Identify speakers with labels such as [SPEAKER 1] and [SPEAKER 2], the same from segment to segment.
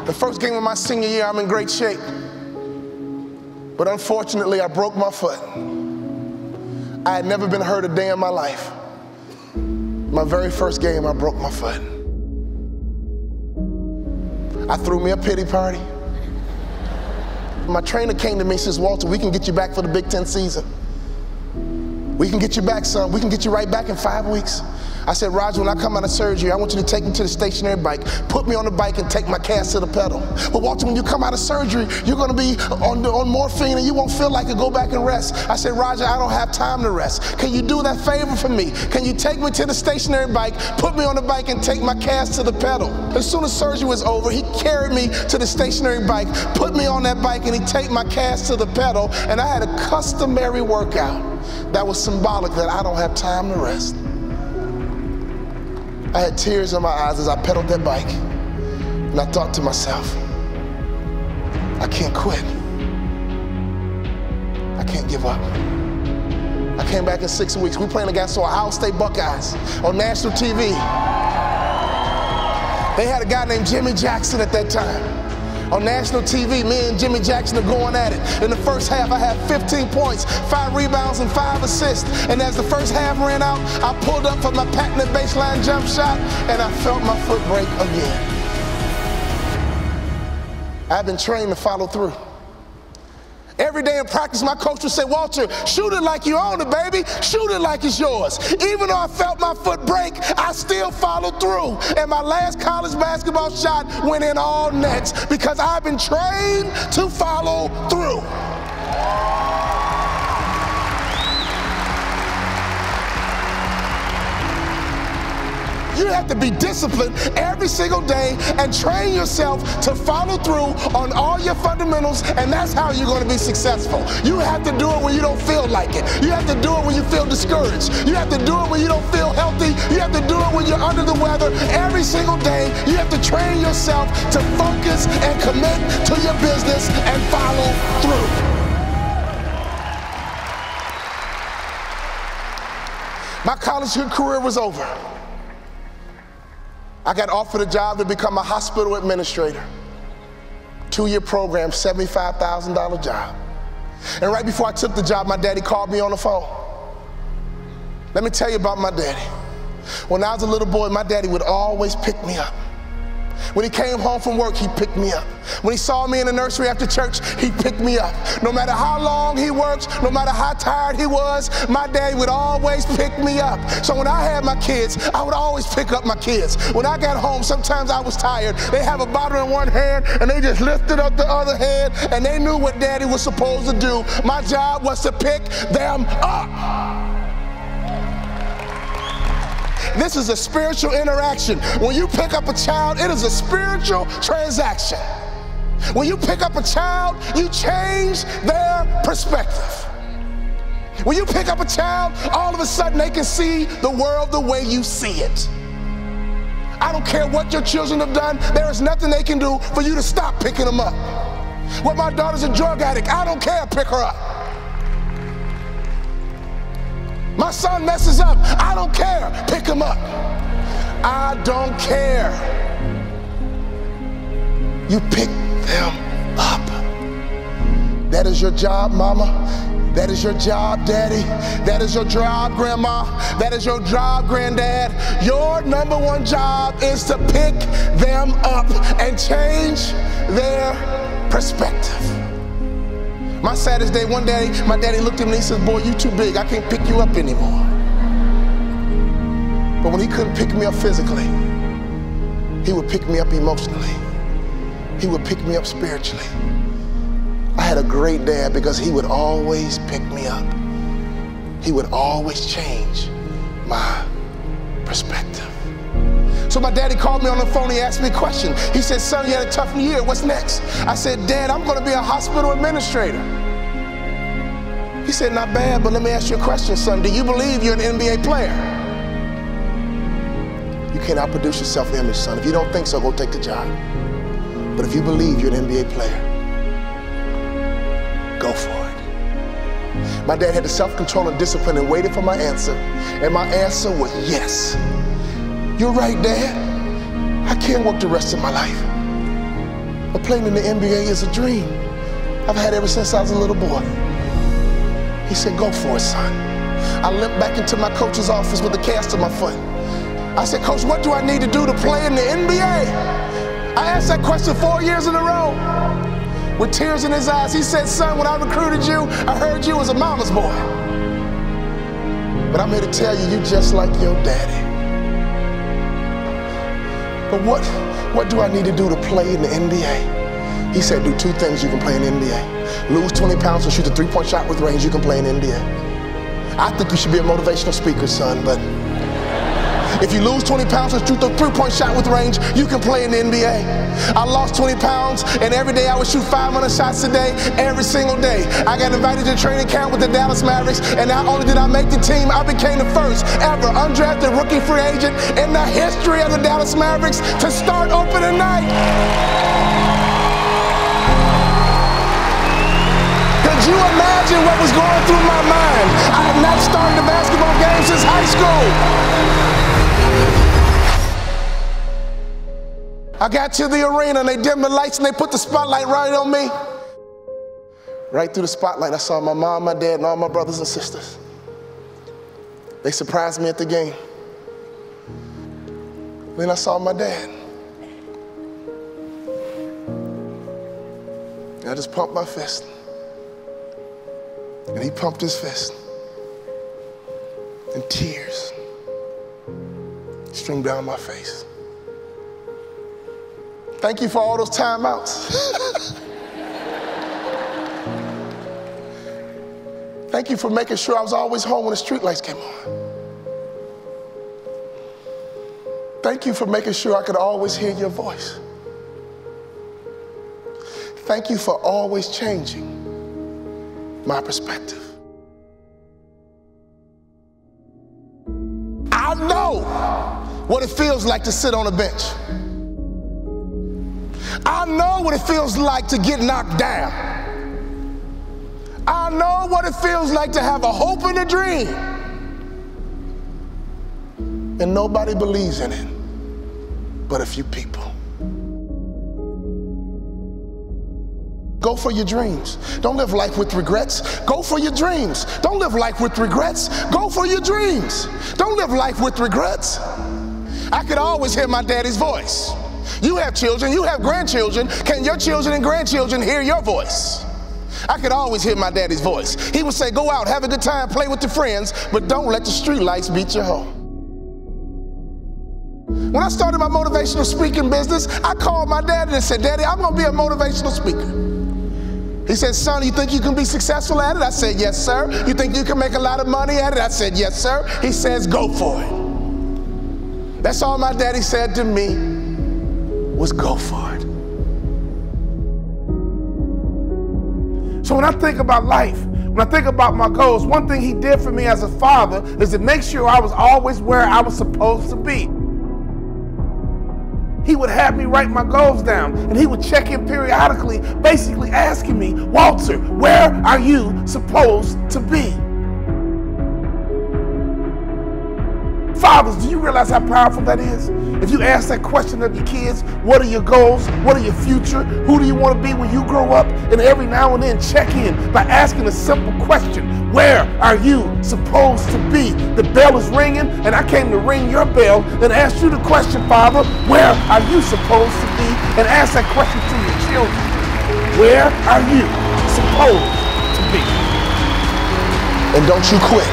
[SPEAKER 1] The first game of my senior year, I'm in great shape. But unfortunately, I broke my foot. I had never been hurt a day in my life. My very first game, I broke my foot. I threw me a pity party. My trainer came to me and says, Walter, we can get you back for the Big Ten season. We can get you back, son. We can get you right back in 5 weeks. I said, Roger, when I come out of surgery, I want you to take me to the stationary bike, put me on the bike and take my cast to the pedal. But Walter, when you come out of surgery, you're gonna be on morphine and you won't feel like it. Go back and rest. I said, Roger, I don't have time to rest. Can you do that favor for me? Can you take me to the stationary bike, put me on the bike and take my cast to the pedal? As soon as surgery was over, he carried me to the stationary bike, put me on that bike and he take my cast to the pedal, and I had a customary workout that was symbolic that I don't have time to rest. I had tears in my eyes as I pedaled that bike, and I thought to myself, I can't quit. I can't give up. I came back in 6 weeks. We playing against the Ohio State Buckeyes on national TV. They had a guy named Jimmy Jackson at that time. On national TV, me and Jimmy Jackson are going at it. In the first half, I had 15 points, 5 rebounds, and 5 assists. And as the first half ran out, I pulled up for my patented baseline jump shot, and I felt my foot break again. I've been trained to follow through. Every day in practice, my coach would say, Walter, shoot it like you own it, baby. Shoot it like it's yours. Even though I felt my foot break, I still followed through. And my last college basketball shot went in all nets because I've been trained to follow through. You have to be disciplined every single day and train yourself to follow through on all your fundamentals, and that's how you're going to be successful. You have to do it when you don't feel like it. You have to do it when you feel discouraged. You have to do it when you don't feel healthy. You have to do it when you're under the weather. Every single day, you have to train yourself to focus and commit to your business and follow through. My college career was over. I got offered a job to become a hospital administrator. 2-year program, $75,000 job. And right before I took the job, my daddy called me on the phone. Let me tell you about my daddy. When I was a little boy, my daddy would always pick me up. When he came home from work, he picked me up. When he saw me in the nursery after church, he picked me up. No matter how long he worked, no matter how tired he was, my daddy would always pick me up. So when I had my kids, I would always pick up my kids. When I got home, sometimes I was tired. They have a bottle in one hand, and they just lifted up the other hand, and they knew what daddy was supposed to do. My job was to pick them up. This is a spiritual interaction. When you pick up a child, it is a spiritual transaction. When you pick up a child, you change their perspective. When you pick up a child, all of a sudden they can see the world the way you see it. I don't care what your children have done, there is nothing they can do for you to stop picking them up. Well, my daughter's a drug addict, I don't care, pick her up. My son messes up, I don't care, pick him up. I don't care. You pick them up. That is your job, mama. That is your job, daddy. That is your job, grandma. That is your job, granddad. Your number one job is to pick them up and change their perspective. My saddest day, one day, my daddy looked at me and he said, boy, you too big. I can't pick you up anymore. But when he couldn't pick me up physically, he would pick me up emotionally. He would pick me up spiritually. I had a great dad because he would always pick me up. He would always change my perspective. So my daddy called me on the phone, he asked me a question. He said, son, you had a tough year, what's next? I said, Dad, I'm gonna be a hospital administrator. He said, not bad, but let me ask you a question, son. Do you believe you're an NBA player? You can't outproduce your self-image, son. If you don't think so, go take the job. But if you believe you're an NBA player, go for it. My dad had the self-control and discipline and waited for my answer. And my answer was yes. You're right, Dad. I can't work the rest of my life. But playing in the NBA is a dream I've had ever since I was a little boy. He said, go for it, son. I limped back into my coach's office with a cast on my foot. I said, Coach, what do I need to do to play in the NBA? I asked that question 4 years in a row. With tears in his eyes, he said, son, when I recruited you, I heard you was a mama's boy. But I'm here to tell you, you're just like your daddy. But what do I need to do to play in the NBA? He said, do 2 things you can play in the NBA. Lose 20 pounds and shoot a 3-point shot with range, you can play in the NBA. I think you should be a motivational speaker, son, but if you lose 20 pounds and shoot a 3-point shot with range, you can play in the NBA. I lost 20 pounds, and every day I would shoot 500 shots a day, every single day. I got invited to training camp with the Dallas Mavericks, and not only did I make the team, I became the first ever undrafted rookie free agent in the history of the Dallas Mavericks to start opening night. Could you imagine what was going through my mind? I had not started a basketball game since high school. I got to the arena and they dimmed the lights and they put the spotlight right on me. Right through the spotlight, I saw my mom, my dad, and all my brothers and sisters. They surprised me at the game. Then I saw my dad. And I just pumped my fist. And he pumped his fist. And tears streamed down my face. Thank you for all those timeouts. Thank you for making sure I was always home when the street lights came on. Thank you for making sure I could always hear your voice. Thank you for always changing my perspective. I know what it feels like to sit on a bench. I know what it feels like to get knocked down. I know what it feels like to have a hope and a dream, and nobody believes in it but a few people. Go for your dreams. Don't live life with regrets. Go for your dreams. Don't live life with regrets. Go for your dreams. Don't live life with regrets. I could always hear my daddy's voice. You have children, you have grandchildren. Can your children and grandchildren hear your voice? I could always hear my daddy's voice. He would say, go out, have a good time, play with your friends, but don't let the street lights beat you home. When I started my motivational speaking business, I called my daddy and said, Daddy, I'm going to be a motivational speaker. He said, son, you think you can be successful at it? I said, yes, sir. You think you can make a lot of money at it? I said, yes, sir. He says, go for it. That's all my daddy said to me was go for it. So when I think about life, when I think about my goals, one thing he did for me as a father is to make sure I was always where I was supposed to be. He would have me write my goals down, and he would check in periodically, basically asking me, Walter, where are you supposed to be? Fathers, do you realize how powerful that is? If you ask that question of your kids, what are your goals? What are your future? Who do you want to be when you grow up? And every now and then check in by asking a simple question. Where are you supposed to be? The bell is ringing, and I came to ring your bell and ask you the question, Father, where are you supposed to be? And ask that question to your children. Where are you supposed to be? And don't you quit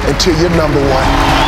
[SPEAKER 1] until you're number one.